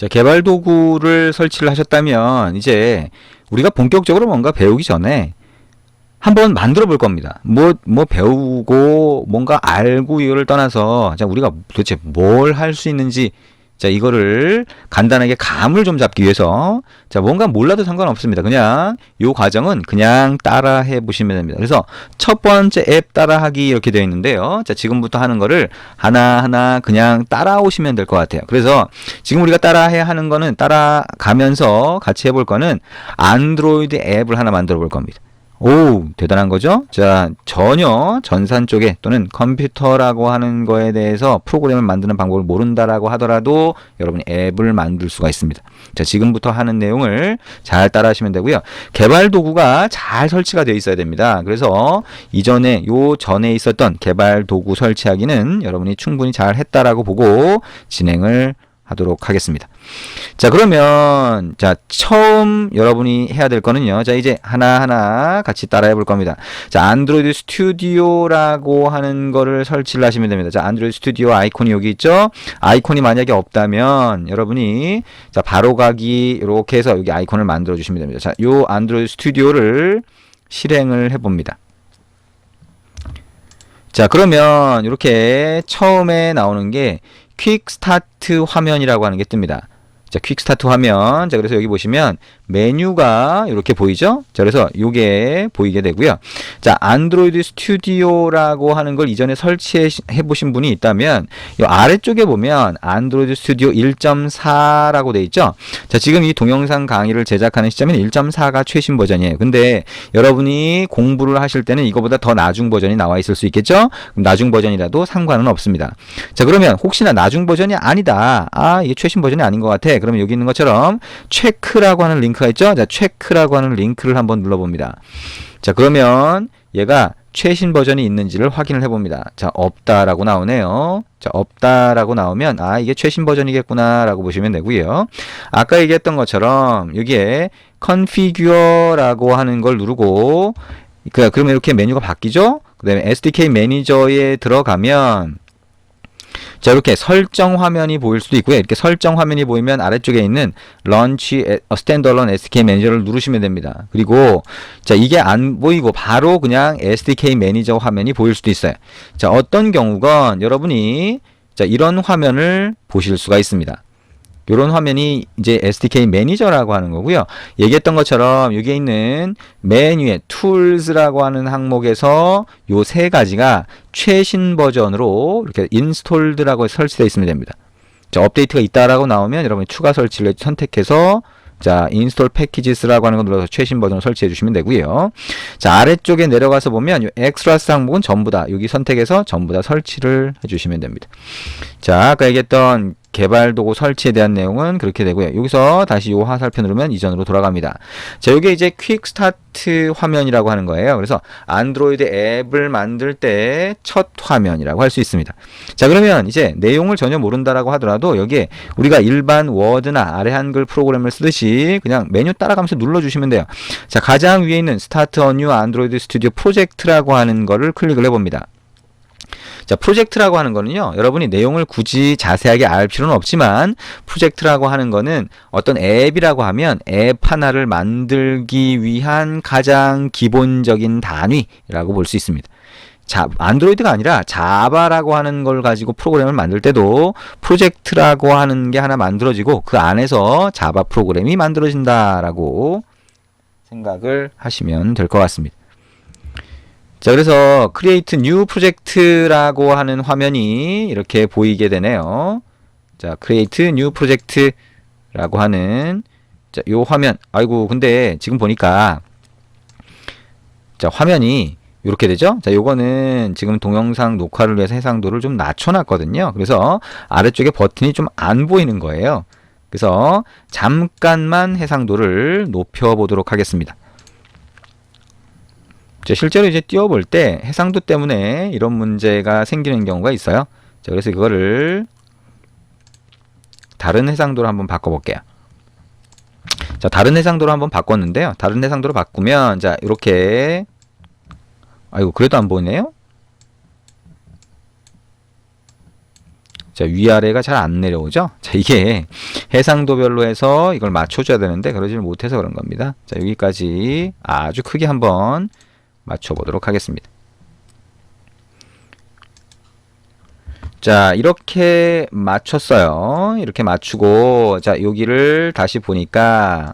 자, 개발 도구를 설치를 하셨다면 이제 우리가 본격적으로 뭔가 배우기 전에 한번 만들어 볼 겁니다. 뭐 배우고 뭔가 알고 이거를 떠나서 자, 우리가 도대체 뭘 할 수 있는지 자, 이거를 간단하게 감을 좀 잡기 위해서 자, 뭔가 몰라도 상관없습니다. 그냥 요 과정은 그냥 따라해 보시면 됩니다. 그래서 첫 번째 앱 따라하기 이렇게 되어 있는데요. 자, 지금부터 하는 거를 하나하나 그냥 따라오시면 될 것 같아요. 그래서 지금 우리가 따라해야 하는 거는 따라가면서 같이 해볼 거는 안드로이드 앱을 하나 만들어 볼 겁니다. 오, 대단한 거죠? 자, 전혀 전산 쪽에 또는 컴퓨터라고 하는 거에 대해서 프로그램을 만드는 방법을 모른다라고 하더라도 여러분이 앱을 만들 수가 있습니다. 자, 지금부터 하는 내용을 잘 따라하시면 되고요. 개발 도구가 잘 설치가 되어 있어야 됩니다. 그래서 요 전에 있었던 개발 도구 설치하기는 여러분이 충분히 잘 했다라고 보고 진행을 하도록 하겠습니다. 자, 그러면 자, 처음 여러분이 해야 될 거는요. 자, 이제 하나하나 같이 따라해 볼 겁니다. 자, 안드로이드 스튜디오라고 하는 거를 설치를 하시면 됩니다. 자, 안드로이드 스튜디오 아이콘이 여기 있죠? 아이콘이 만약에 없다면 여러분이 자, 바로 가기 이렇게 해서 여기 아이콘을 만들어 주시면 됩니다. 자, 요 안드로이드 스튜디오를 실행을 해 봅니다. 자, 그러면 이렇게 처음에 나오는 게 퀵 스타트 화면이라고 하는 게 뜹니다. 자, 퀵 스타트 화면. 자, 그래서 여기 보시면 메뉴가 이렇게 보이죠? 자, 그래서 이게 보이게 되고요. 자, 안드로이드 스튜디오라고 하는 걸 이전에 설치해 보신 분이 있다면 이 아래쪽에 보면 안드로이드 스튜디오 1.4라고 돼 있죠? 자, 지금 이 동영상 강의를 제작하는 시점에는 1.4가 최신 버전이에요. 근데 여러분이 공부를 하실 때는 이거보다 더 나중 버전이 나와 있을 수 있겠죠? 그럼 나중 버전이라도 상관은 없습니다. 자, 그러면 혹시나 나중 버전이 아니다. 아, 이게 최신 버전이 아닌 것 같아. 그러면 여기 있는 것처럼 체크라고 하는 링크가 있죠? 자, 체크라고 하는 링크를 한번 눌러봅니다. 자, 그러면 얘가 최신 버전이 있는지를 확인을 해봅니다. 자, 없다라고 나오네요. 자, 없다라고 나오면 아, 이게 최신 버전이겠구나 라고 보시면 되고요. 아까 얘기했던 것처럼 여기에 configure라고 하는 걸 누르고 그러면 이렇게 메뉴가 바뀌죠? 그 다음에 SDK 매니저에 들어가면 자, 이렇게 설정 화면이 보일 수도 있고요. 이렇게 설정 화면이 보이면 아래쪽에 있는 Launch Standalone SDK Manager를 누르시면 됩니다. 그리고 자, 이게 안 보이고 바로 그냥 SDK 매니저 화면이 보일 수도 있어요. 자, 어떤 경우건 여러분이 자, 이런 화면을 보실 수가 있습니다. 이런 화면이 이제 SDK 매니저라고 하는 거고요. 얘기했던 것처럼 여기에 있는 메뉴에 Tools라고 하는 항목에서 요 세 가지가 최신 버전으로 이렇게 인스톨드라고 설치되어 있으면 됩니다. 자, 업데이트가 있다라고 나오면 여러분이 추가 설치를 선택해서 자, 인스톨 패키지스라고 하는 거 눌러서 최신 버전을 설치해 주시면 되고요. 자, 아래쪽에 내려가서 보면 이 엑스트라스 항목은 전부 다 여기 선택해서 전부 다 설치를 해 주시면 됩니다. 자, 아까 얘기했던 개발 도구 설치에 대한 내용은 그렇게 되고요. 여기서 다시 요 화살표 누르면 이전으로 돌아갑니다. 자, 이게 이제 퀵 스타트 화면이라고 하는 거예요. 그래서 안드로이드 앱을 만들 때 첫 화면이라고 할 수 있습니다. 자, 그러면 이제 내용을 전혀 모른다라고 하더라도 여기에 우리가 일반 워드나 아래 한글 프로그램을 쓰듯이 그냥 메뉴 따라가면서 눌러주시면 돼요. 자, 가장 위에 있는 스타트 어 뉴 안드로이드 스튜디오 프로젝트라고 하는 거를 클릭을 해봅니다. 자, 프로젝트라고 하는 거는요, 여러분이 내용을 굳이 자세하게 알 필요는 없지만, 프로젝트라고 하는 거는 어떤 앱이라고 하면 앱 하나를 만들기 위한 가장 기본적인 단위라고 볼 수 있습니다. 자, 안드로이드가 아니라 자바라고 하는 걸 가지고 프로그램을 만들 때도 프로젝트라고 하는 게 하나 만들어지고 그 안에서 자바 프로그램이 만들어진다라고 생각을 하시면 될 것 같습니다. 자, 그래서 Create New Project라고 하는 화면이 이렇게 보이게 되네요. 자, Create New Project라고 하는 자, 요 화면. 아이고, 근데 지금 보니까 자, 화면이 이렇게 되죠? 자, 요거는 지금 동영상 녹화를 위해서 해상도를 좀 낮춰놨거든요. 그래서 아래쪽에 버튼이 좀 안 보이는 거예요. 그래서 잠깐만 해상도를 높여보도록 하겠습니다. 실제로 이제 띄워볼 때 해상도 때문에 이런 문제가 생기는 경우가 있어요. 자, 그래서 이거를 다른 해상도로 한번 바꿔볼게요. 자, 다른 해상도로 한번 바꿨는데요. 다른 해상도로 바꾸면 자, 이렇게 아이고, 그래도 안 보이네요. 자, 위아래가 잘 안 내려오죠? 자, 이게 해상도별로 해서 이걸 맞춰줘야 되는데 그러지를 못해서 그런 겁니다. 자, 여기까지 아주 크게 한번 맞춰보도록 하겠습니다. 자, 이렇게 맞췄어요. 이렇게 맞추고, 자, 여기를 다시 보니까,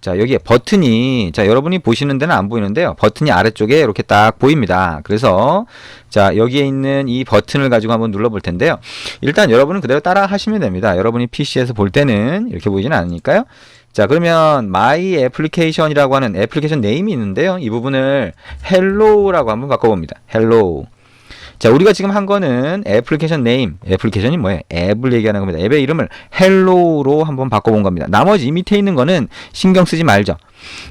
자, 여기에 버튼이, 자, 여러분이 보시는 데는 안 보이는데요. 버튼이 아래쪽에 이렇게 딱 보입니다. 그래서, 자, 여기에 있는 이 버튼을 가지고 한번 눌러볼 텐데요. 일단 여러분은 그대로 따라 하시면 됩니다. 여러분이 PC에서 볼 때는 이렇게 보이지는 않으니까요. 자, 그러면 My Application이라고 하는 애플리케이션 네임이 있는데요. 이 부분을 Hello라고 한번 바꿔봅니다. Hello. 자, 우리가 지금 한 거는 애플리케이션 네임, 애플리케이션이 뭐예요? 앱을 얘기하는 겁니다. 앱의 이름을 헬로우로 한번 바꿔본 겁니다. 나머지 이 밑에 있는 거는 신경 쓰지 말죠.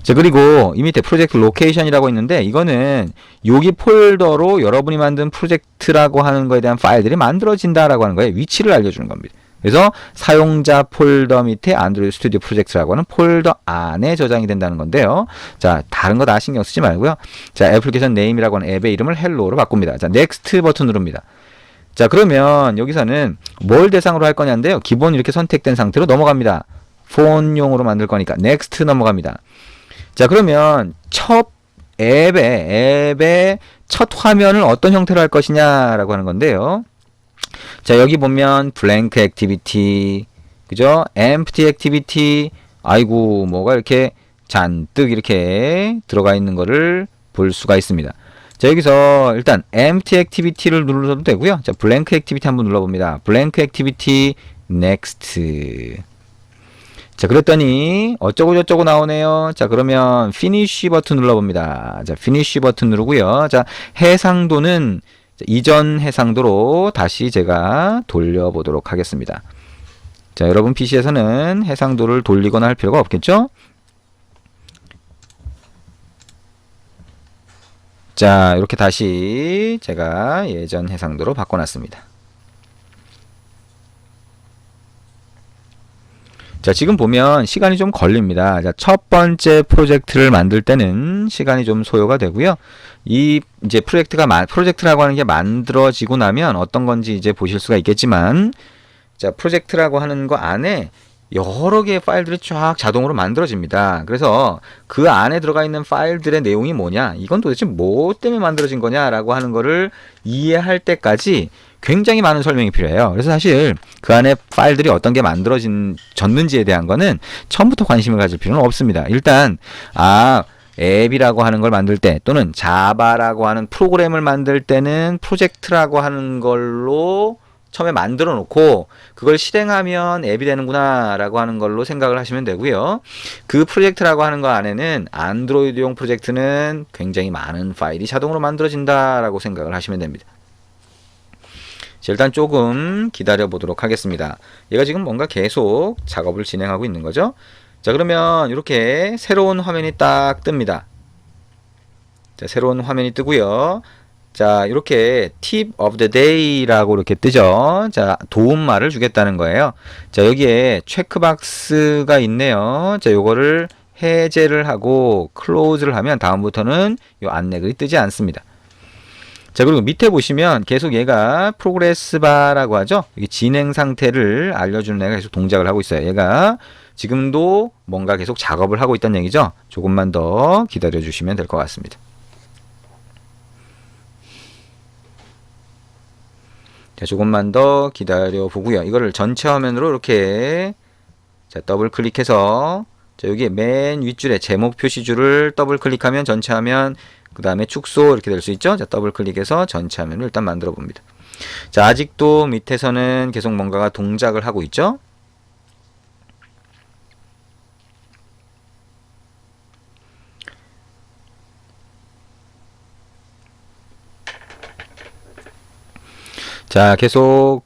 자, 그리고 이 밑에 프로젝트 로케이션이라고 있는데 이거는 여기 폴더로 여러분이 만든 프로젝트라고 하는 거에 대한 파일들이 만들어진다라고 하는 거예요. 위치를 알려주는 겁니다. 그래서 사용자 폴더 밑에 안드로이드 스튜디오 프로젝트라고 하는 폴더 안에 저장이 된다는 건데요. 자, 다른 거 다 신경 쓰지 말고요. 자, 애플리케이션 네임이라고 하는 앱의 이름을 헬로우로 바꿉니다. 자, 넥스트 버튼 누릅니다. 자, 그러면 여기서는 뭘 대상으로 할 거냐인데요. 기본 이렇게 선택된 상태로 넘어갑니다. 폰용으로 만들 거니까 넥스트 넘어갑니다. 자, 그러면 첫 앱의 첫 화면을 어떤 형태로 할 것이냐라고 하는 건데요. 자, 여기 보면 blank activity, 그죠? empty activity, 아이고, 뭐가 이렇게 잔뜩 이렇게 들어가 있는 거를 볼 수가 있습니다. 자, 여기서 일단 empty activity를 눌러도 되고요. 자, blank activity 한번 눌러봅니다. blank activity, next. 자, 그랬더니 어쩌고 저쩌고 나오네요. 자, 그러면 finish 버튼 눌러봅니다. 자, finish 버튼 누르고요. 자, 해상도는 이전 해상도로 다시 제가 돌려보도록 하겠습니다. 자, 여러분 PC에서는 해상도를 돌리거나 할 필요가 없겠죠? 자, 이렇게 다시 제가 예전 해상도로 바꿔놨습니다. 자, 지금 보면 시간이 좀 걸립니다. 자, 첫 번째 프로젝트를 만들 때는 시간이 좀 소요가 되고요. 이 이제 프로젝트라고 하는 게 만들어지고 나면 어떤 건지 이제 보실 수가 있겠지만, 자, 프로젝트라고 하는 거 안에 여러 개의 파일들이 쫙 자동으로 만들어집니다. 그래서 그 안에 들어가 있는 파일들의 내용이 뭐냐, 이건 도대체 뭐 때문에 만들어진 거냐라고 하는 거를 이해할 때까지 굉장히 많은 설명이 필요해요. 그래서 사실 그 안에 파일들이 어떤 게 졌는지에 대한 거는 처음부터 관심을 가질 필요는 없습니다. 일단 앱이라고 하는 걸 만들 때 또는 자바라고 하는 프로그램을 만들 때는 프로젝트라고 하는 걸로 처음에 만들어 놓고 그걸 실행하면 앱이 되는구나 라고 하는 걸로 생각을 하시면 되고요. 그 프로젝트라고 하는 거 안에는 안드로이드용 프로젝트는 굉장히 많은 파일이 자동으로 만들어진다라고 생각을 하시면 됩니다. 자, 일단 조금 기다려 보도록 하겠습니다. 얘가 지금 뭔가 계속 작업을 진행하고 있는 거죠. 자, 그러면 이렇게 새로운 화면이 딱 뜹니다. 자, 새로운 화면이 뜨고요. 자, 이렇게 tip of the day라고 이렇게 뜨죠. 자, 도움말을 주겠다는 거예요. 자, 여기에 체크박스가 있네요. 자, 요거를 해제를 하고 close를 하면 다음부터는 요 안내글이 뜨지 않습니다. 자, 그리고 밑에 보시면 계속 얘가 프로그레스 바라고 하죠. 여기 진행 상태를 알려주는 애가 계속 동작을 하고 있어요. 얘가 지금도 뭔가 계속 작업을 하고 있다는 얘기죠. 조금만 더 기다려 주시면 될 것 같습니다. 자, 조금만 더 기다려 보고요. 이거를 전체 화면으로 이렇게 자, 더블 클릭해서 자, 여기 맨 윗줄에 제목 표시줄을 더블 클릭하면 전체 화면, 그 다음에 축소 이렇게 될 수 있죠. 자, 더블 클릭해서 전체 화면을 일단 만들어 봅니다. 자, 아직도 밑에서는 계속 뭔가가 동작을 하고 있죠. 자, 계속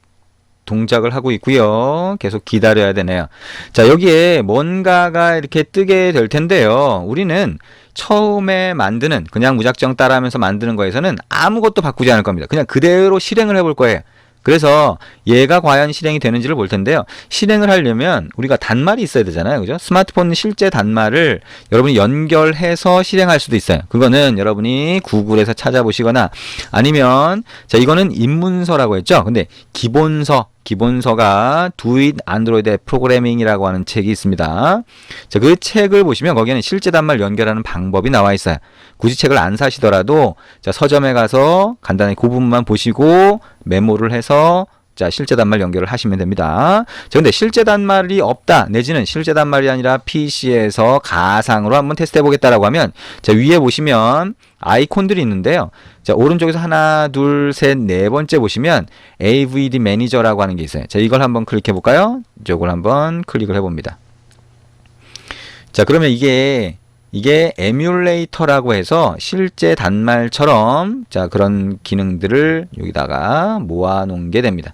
동작을 하고 있고요. 계속 기다려야 되네요. 자, 여기에 뭔가가 이렇게 뜨게 될 텐데요. 우리는 처음에 만드는 그냥 무작정 따라하면서 만드는 거에서는 아무것도 바꾸지 않을 겁니다. 그냥 그대로 실행을 해볼 거예요. 그래서 얘가 과연 실행이 되는지를 볼 텐데요. 실행을 하려면 우리가 단말이 있어야 되잖아요. 그죠? 스마트폰 실제 단말을 여러분이 연결해서 실행할 수도 있어요. 그거는 여러분이 구글에서 찾아보시거나 아니면 자, 이거는 입문서라고 했죠. 근데 기본서가 Do It Android App Programming이라고 하는 책이 있습니다. 자, 그 책을 보시면 거기에는 실제 단말 연결하는 방법이 나와 있어요. 굳이 책을 안 사시더라도 자, 서점에 가서 간단히 그 부분만 보시고 메모를 해서 자, 실제 단말 연결을 하시면 됩니다. 자, 근데 실제 단말이 없다, 내지는 실제 단말이 아니라 PC에서 가상으로 한번 테스트 해보겠다라고 하면 자, 위에 보시면 아이콘들이 있는데요. 자, 오른쪽에서 하나, 둘, 셋, 네 번째 보시면 AVD 매니저라고 하는 게 있어요. 자, 이걸 한번 클릭해 볼까요? 이걸 한번 클릭을 해봅니다. 자, 그러면 이게 에뮬레이터라고 해서 실제 단말처럼 자, 그런 기능들을 여기다가 모아놓은 게 됩니다.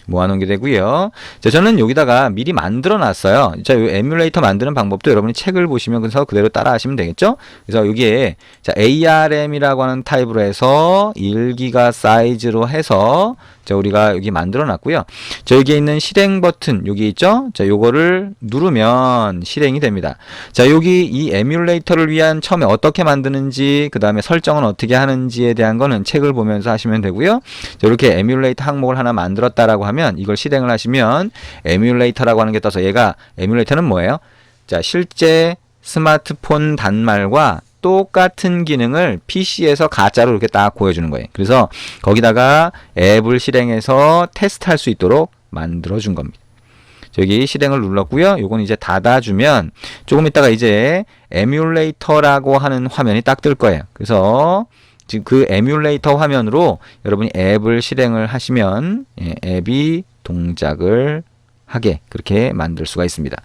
모아놓은 게 되고요. 자, 저는 여기다가 미리 만들어 놨어요. 자, 이 에뮬레이터 만드는 방법도 여러분이 책을 보시면 그대로 따라 하시면 되겠죠? 그래서 여기에 자, ARM이라고 하는 타입으로 해서 1기가 사이즈로 해서 자, 우리가 여기 만들어 놨고요. 자, 여기에 있는 실행 버튼 여기 있죠? 자, 요거를 누르면 실행이 됩니다. 자, 여기 이 에뮬레이터를 위한 처음에 어떻게 만드는지 그 다음에 설정은 어떻게 하는지에 대한 거는 책을 보면서 하시면 되고요. 자, 이렇게 에뮬레이터 항목을 하나 만들었다라고 하면 이걸 실행을 하시면 에뮬레이터라고 하는 게 떠서 얘가 에뮬레이터는 뭐예요? 자, 실제 스마트폰 단말과 똑같은 기능을 PC에서 가짜로 이렇게 딱 보여주는 거예요. 그래서 거기다가 앱을 실행해서 테스트할 수 있도록 만들어준 겁니다. 여기 실행을 눌렀고요. 요건 이제 닫아주면 조금 있다가 이제 에뮬레이터라고 하는 화면이 딱 뜰 거예요. 그래서 지금 그 에뮬레이터 화면으로 여러분이 앱을 실행을 하시면 앱이 동작을 하게 그렇게 만들 수가 있습니다.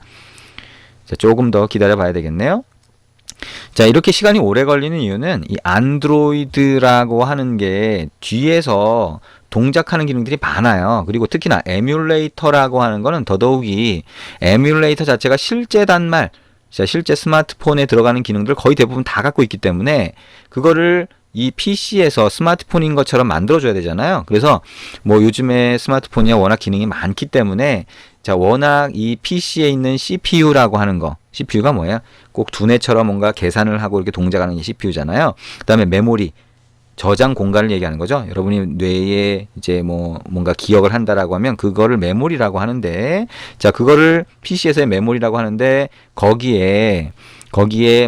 자, 조금 더 기다려 봐야 되겠네요. 자, 이렇게 시간이 오래 걸리는 이유는 이 안드로이드라고 하는 게 뒤에서 동작하는 기능들이 많아요. 그리고 특히나 에뮬레이터라고 하는 거는 더더욱이 에뮬레이터 자체가 실제 단말, 자, 실제 스마트폰에 들어가는 기능들 거의 대부분 다 갖고 있기 때문에 그거를 이 PC에서 스마트폰인 것처럼 만들어줘야 되잖아요. 그래서 뭐 요즘에 스마트폰이 워낙 기능이 많기 때문에 자, 워낙 이 PC에 있는 CPU라고 하는 거, CPU가 뭐예요? 꼭 두뇌처럼 뭔가 계산을 하고 이렇게 동작하는 게 CPU잖아요. 그 다음에 메모리, 저장 공간을 얘기하는 거죠. 여러분이 뇌에 이제 뭔가 기억을 한다라고 하면 그거를 메모리라고 하는데, 자, 그거를 PC에서의 메모리라고 하는데 거기에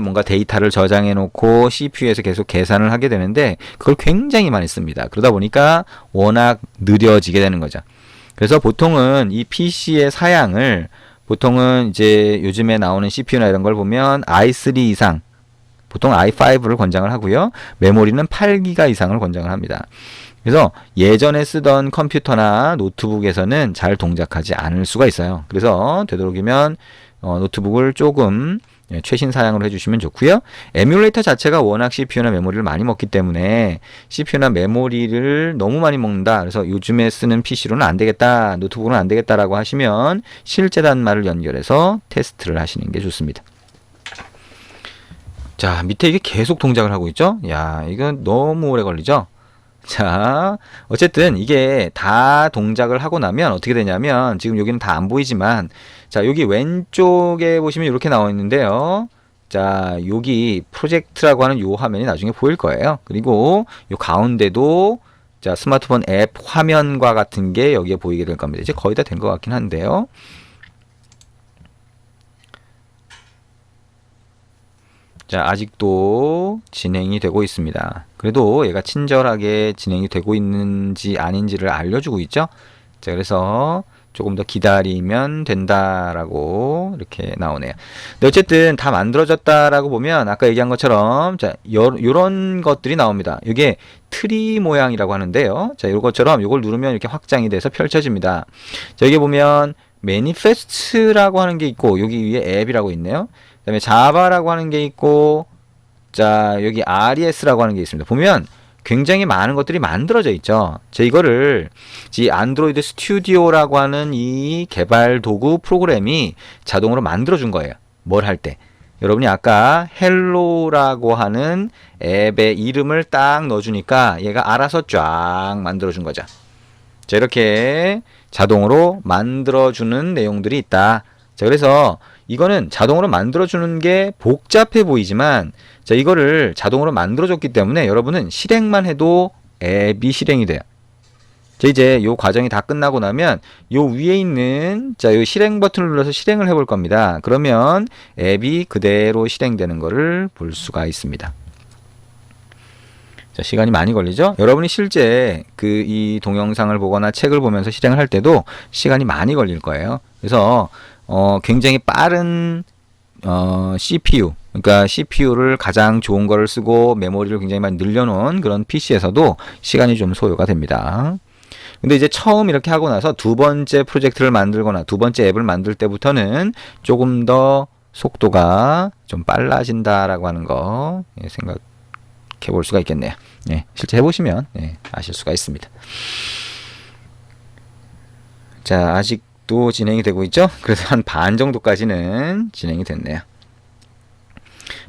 뭔가 데이터를 저장해 놓고 CPU에서 계속 계산을 하게 되는데 그걸 굉장히 많이 씁니다. 그러다 보니까 워낙 느려지게 되는 거죠. 그래서 보통은 이 PC의 사양을 보통은 이제 요즘에 나오는 CPU나 이런 걸 보면 i3 이상, 보통 i5를 권장을 하고요. 메모리는 8기가 이상을 권장을 합니다. 그래서 예전에 쓰던 컴퓨터나 노트북에서는 잘 동작하지 않을 수가 있어요. 그래서 되도록이면 노트북을 조금 최신 사양으로 해주시면 좋고요. 에뮬레이터 자체가 워낙 CPU나 메모리를 많이 먹기 때문에 CPU나 메모리를 너무 많이 먹는다. 그래서 요즘에 쓰는 PC로는 안 되겠다, 노트북은 안 되겠다라고 하시면 실제 단말을 연결해서 테스트를 하시는 게 좋습니다. 자, 밑에 이게 계속 동작을 하고 있죠? 야, 이건 너무 오래 걸리죠? 자, 어쨌든 이게 다 동작을 하고 나면 어떻게 되냐면 지금 여기는 다 안 보이지만 자, 여기 왼쪽에 보시면 이렇게 나와 있는데요. 자, 여기 프로젝트라고 하는 요 화면이 나중에 보일 거예요. 그리고 요 가운데도 자, 스마트폰 앱 화면과 같은 게 여기에 보이게 될 겁니다. 이제 거의 다 된 것 같긴 한데요. 자, 아직도 진행이 되고 있습니다. 그래도 얘가 친절하게 진행이 되고 있는지 아닌지를 알려주고 있죠. 자, 그래서 조금 더 기다리면 된다라고 이렇게 나오네요. 근데 어쨌든 다 만들어졌다라고 보면 아까 얘기한 것처럼 자, 요런 것들이 나옵니다. 이게 트리 모양이라고 하는데요. 자, 요것처럼 요걸 누르면 이렇게 확장이 돼서 펼쳐집니다. 자, 여기 보면 매니페스트라고 하는 게 있고 여기 위에 앱이라고 있네요. 그 다음에 자바라고 하는 게 있고 자, 여기 RES라고 하는 게 있습니다. 보면 굉장히 많은 것들이 만들어져 있죠. 자, 이거를 이 안드로이드 스튜디오라고 하는 이 개발 도구 프로그램이 자동으로 만들어 준 거예요. 뭘 할 때. 여러분이 아까 헬로라고 하는 앱의 이름을 딱 넣어주니까 얘가 알아서 쫙 만들어 준 거죠. 자, 이렇게 자동으로 만들어주는 내용들이 있다. 자, 그래서 이거는 자동으로 만들어주는 게 복잡해 보이지만, 자, 이거를 자동으로 만들어줬기 때문에 여러분은 실행만 해도 앱이 실행이 돼요. 자, 이제 요 과정이 다 끝나고 나면 요 위에 있는 자, 요 실행 버튼을 눌러서 실행을 해볼 겁니다. 그러면 앱이 그대로 실행되는 것을 볼 수가 있습니다. 자, 시간이 많이 걸리죠? 여러분이 실제 이 동영상을 보거나 책을 보면서 실행을 할 때도 시간이 많이 걸릴 거예요. 그래서 굉장히 빠른 CPU, 그러니까 CPU를 가장 좋은 거를 쓰고 메모리를 굉장히 많이 늘려놓은 그런 PC에서도 시간이 좀 소요가 됩니다. 근데 이제 처음 이렇게 하고 나서 두 번째 프로젝트를 만들거나 두 번째 앱을 만들 때부터는 조금 더 속도가 좀 빨라진다라고 하는 거 생각해 볼 수가 있겠네요. 예, 실제 해보시면 아실 수가 있습니다. 자, 아직도 진행이 되고 있죠? 그래서 한 반 정도까지는 진행이 됐네요.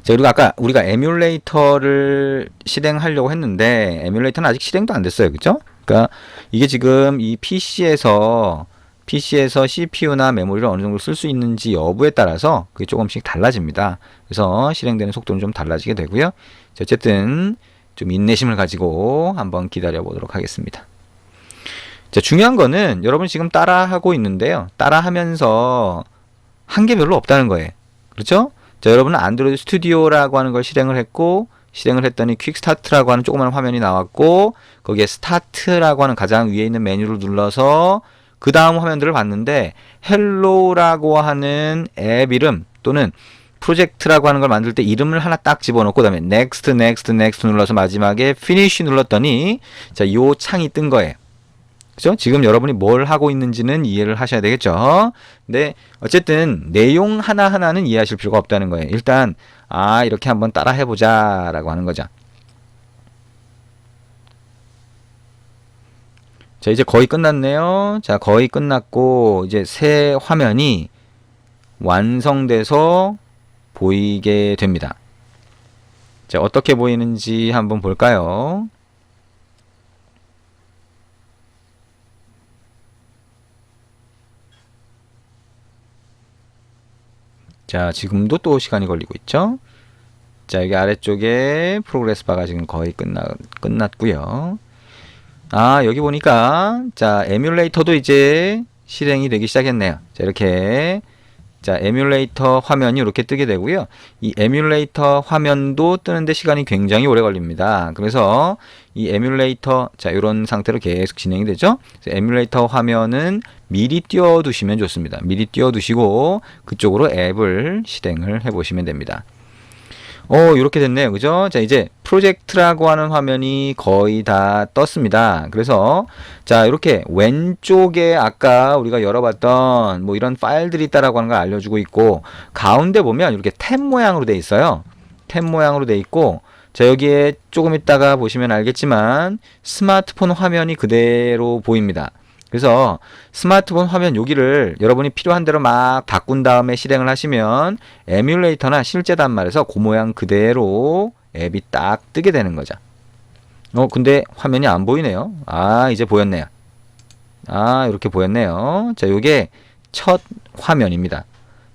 자, 그리고 아까 우리가 에뮬레이터를 실행하려고 했는데 에뮬레이터는 아직 실행도 안 됐어요. 그죠? 그러니까 이게 지금 이 PC에서 CPU나 메모리를 어느 정도 쓸 수 있는지 여부에 따라서 그게 조금씩 달라집니다. 그래서 실행되는 속도는 좀 달라지게 되고요. 자, 어쨌든 좀 인내심을 가지고 한번 기다려 보도록 하겠습니다. 자, 중요한 거는 여러분 지금 따라하고 있는데요. 따라하면서 한 게 별로 없다는 거예요. 그렇죠? 자, 여러분은 안드로이드 스튜디오라고 하는 걸 실행을 했고, 실행을 했더니 퀵스타트라고 하는 조그마한 화면이 나왔고, 거기에 스타트라고 하는 가장 위에 있는 메뉴를 눌러서 그 다음 화면들을 봤는데 헬로우라고 하는 앱 이름 또는 프로젝트라고 하는 걸 만들 때 이름을 하나 딱 집어넣고 그다음에 next 눌러서 마지막에 finish 눌렀더니 자, 요 창이 뜬 거예요. 그죠? 지금 여러분이 뭘 하고 있는지는 이해를 하셔야 되겠죠? 근데 어쨌든 내용 하나하나는 이해하실 필요가 없다는 거예요. 일단 이렇게 한번 따라 해보자 라고 하는 거죠. 자, 이제 거의 끝났네요. 자, 거의 끝났고 이제 새 화면이 완성돼서 보이게 됩니다. 자, 어떻게 보이는지 한번 볼까요? 자, 지금도 또 시간이 걸리고 있죠. 자, 여기 아래쪽에 프로그레스 바가 지금 거의 끝났고요. 여기 보니까 자, 에뮬레이터도 이제 실행이 되기 시작했네요. 자, 이렇게 자, 에뮬레이터 화면이 이렇게 뜨게 되고요. 이 에뮬레이터 화면도 뜨는데 시간이 굉장히 오래 걸립니다. 그래서 이 에뮬레이터 자, 이런 상태로 계속 진행이 되죠. 에뮬레이터 화면은 미리 띄워두시면 좋습니다. 미리 띄워두시고 그쪽으로 앱을 실행을 해보시면 됩니다. 이렇게 됐네요. 그죠? 자, 이제 프로젝트라고 하는 화면이 거의 다 떴습니다. 그래서 자, 이렇게 왼쪽에 아까 우리가 열어봤던 뭐 이런 파일들이 있다라고 하는 걸 알려주고 있고, 가운데 보면 이렇게 탭 모양으로 돼 있어요. 탭 모양으로 돼 있고, 자, 여기에 조금 있다가 보시면 알겠지만 스마트폰 화면이 그대로 보입니다. 그래서 스마트폰 화면 여기를 여러분이 필요한 대로 막 바꾼 다음에 실행을 하시면 에뮬레이터나 실제 단말에서 그 모양 그대로 앱이 딱 뜨게 되는 거죠. 근데 화면이 안 보이네요. 이제 보였네요. 이렇게 보였네요. 자, 요게 첫 화면입니다.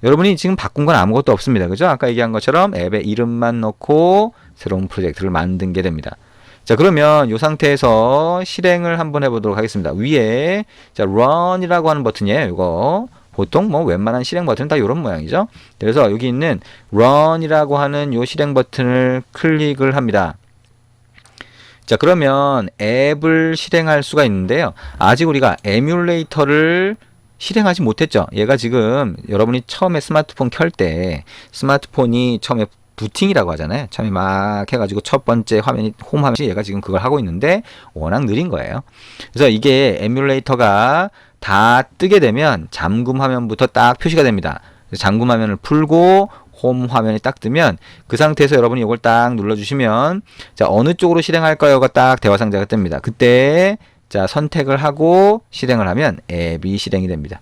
여러분이 지금 바꾼 건 아무것도 없습니다. 그죠? 아까 얘기한 것처럼 앱의 이름만 넣고 새로운 프로젝트를 만든 게 됩니다. 자, 그러면 이 상태에서 실행을 한번 해보도록 하겠습니다. 위에 자, run이라고 하는 버튼이에요. 이거 보통 뭐 웬만한 실행 버튼은 다 이런 모양이죠. 그래서 여기 있는 run이라고 하는 이 실행 버튼을 클릭을 합니다. 자, 그러면 앱을 실행할 수가 있는데요. 아직 우리가 에뮬레이터를 실행하지 못했죠. 얘가 지금 여러분이 처음에 스마트폰 켤 때 스마트폰이 처음에 부팅이라고 하잖아요. 처음에 막 해가지고 첫 번째 화면이 홈 화면이 얘가 지금 그걸 하고 있는데 워낙 느린 거예요. 그래서 이게 에뮬레이터가 다 뜨게 되면 잠금 화면부터 딱 표시가 됩니다. 잠금 화면을 풀고 홈 화면이 딱 뜨면 그 상태에서 여러분이 이걸 딱 눌러주시면 자, 어느 쪽으로 실행할까요가 딱 대화 상자가 뜹니다. 그때 자, 선택을 하고 실행을 하면 앱이 실행이 됩니다.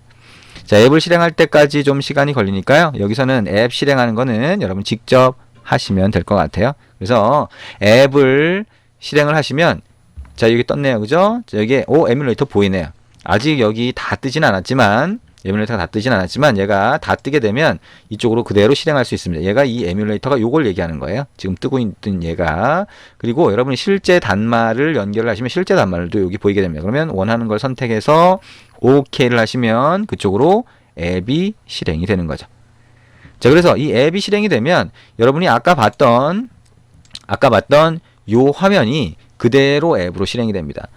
자, 앱을 실행할 때까지 좀 시간이 걸리니까요. 여기서는 앱 실행하는 거는 여러분 직접 하시면 될 것 같아요. 그래서 앱을 실행을 하시면 자, 여기 떴네요. 그죠? 자, 여기에 에뮬레이터 보이네요. 아직 여기 다 뜨진 않았지만 에뮬레이터가 다 뜨진 않았지만 얘가 다 뜨게 되면 이쪽으로 그대로 실행할 수 있습니다. 얘가 이 에뮬레이터가 요걸 얘기하는 거예요. 지금 뜨고 있는 얘가. 그리고 여러분이 실제 단말을 연결을 하시면 실제 단말도 여기 보이게 됩니다. 그러면 원하는 걸 선택해서 OK를 하시면 그쪽으로 앱이 실행이 되는 거죠. 자, 그래서 이 앱이 실행이 되면 여러분이 아까 봤던 요 화면이 그대로 앱으로 실행이 됩니다.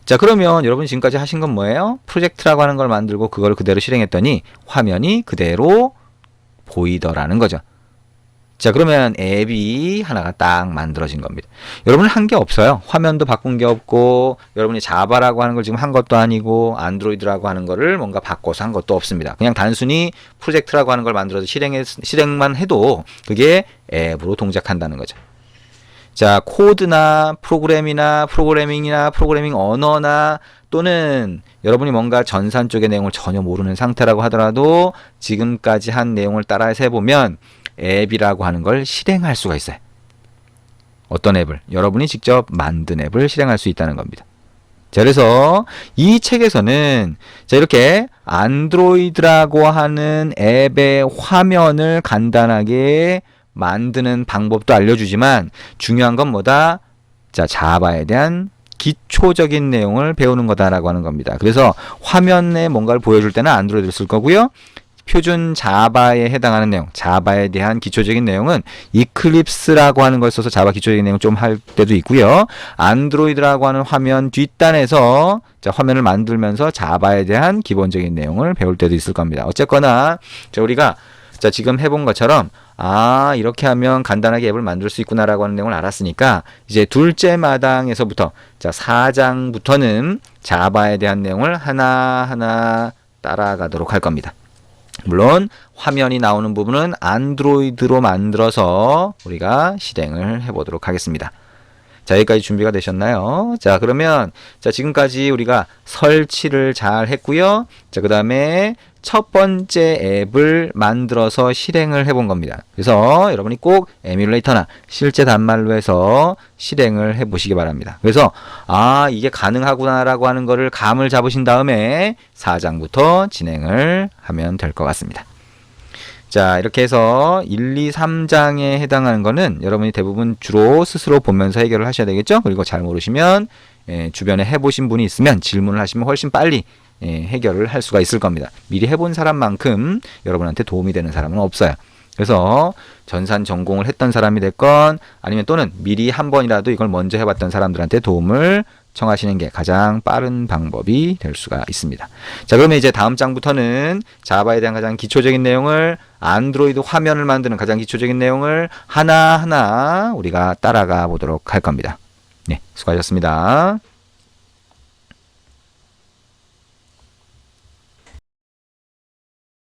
자, 그러면 여러분이 지금까지 하신 건 뭐예요? 프로젝트라고 하는 걸 만들고 그걸 그대로 실행했더니 화면이 그대로 보이더라는 거죠. 자, 그러면 앱이 하나가 딱 만들어진 겁니다. 여러분은 한 게 없어요. 화면도 바꾼 게 없고 여러분이 자바라고 하는 걸 지금 한 것도 아니고 안드로이드라고 하는 거를 뭔가 바꿔서 한 것도 없습니다. 그냥 단순히 프로젝트라고 하는 걸 만들어서 실행만 해도 그게 앱으로 동작한다는 거죠. 자, 코드나 프로그래밍이나 프로그래밍 언어나 또는 여러분이 뭔가 전산 쪽의 내용을 전혀 모르는 상태라고 하더라도 지금까지 한 내용을 따라서 해보면 앱이라고 하는 걸 실행할 수가 있어요. 어떤 앱을? 여러분이 직접 만든 앱을 실행할 수 있다는 겁니다. 자, 그래서 이 책에서는 자, 이렇게 안드로이드라고 하는 앱의 화면을 간단하게 만드는 방법도 알려주지만 중요한 건 뭐다? 자, 자바에 대한 기초적인 내용을 배우는 거다라고 하는 겁니다. 그래서 화면에 뭔가를 보여줄 때는 안드로이드를 쓸 거고요. 표준 자바에 해당하는 내용, 자바에 대한 기초적인 내용은 이클립스라고 하는 걸 써서 자바 기초적인 내용 좀 할 때도 있고요. 안드로이드라고 하는 화면 뒷단에서 자, 화면을 만들면서 자바에 대한 기본적인 내용을 배울 때도 있을 겁니다. 어쨌거나 자, 우리가 자, 지금 해본 것처럼 이렇게 하면 간단하게 앱을 만들 수 있구나라고 하는 내용을 알았으니까 이제 둘째 마당에서부터 자, 4장부터는 자바에 대한 내용을 하나하나 따라가도록 할 겁니다. 물론 화면이 나오는 부분은 안드로이드로 만들어서 우리가 실행을 해보도록 하겠습니다. 자, 여기까지 준비가 되셨나요? 자, 그러면 자, 지금까지 우리가 설치를 잘 했고요. 자, 그 다음에 첫 번째 앱을 만들어서 실행을 해본 겁니다. 그래서 여러분이 꼭 에뮬레이터나 실제 단말로 해서 실행을 해보시기 바랍니다. 그래서 이게 가능하구나라고 하는 거를 감을 잡으신 다음에 4장부터 진행을 하면 될 것 같습니다. 자, 이렇게 해서 1, 2, 3장에 해당하는 거는 여러분이 대부분 주로 스스로 보면서 해결을 하셔야 되겠죠? 그리고 잘 모르시면 주변에 해보신 분이 있으면 질문을 하시면 훨씬 빨리 해결을 할 수가 있을 겁니다. 미리 해본 사람만큼 여러분한테 도움이 되는 사람은 없어요. 그래서 전산 전공을 했던 사람이 됐건 아니면 또는 미리 한 번이라도 이걸 먼저 해봤던 사람들한테 도움을 청하시는 게 가장 빠른 방법이 될 수가 있습니다. 자, 그러면 이제 다음 장부터는 자바에 대한 가장 기초적인 내용을 안드로이드 화면을 만드는 가장 기초적인 내용을 하나하나 우리가 따라가 보도록 할 겁니다. 네, 수고하셨습니다.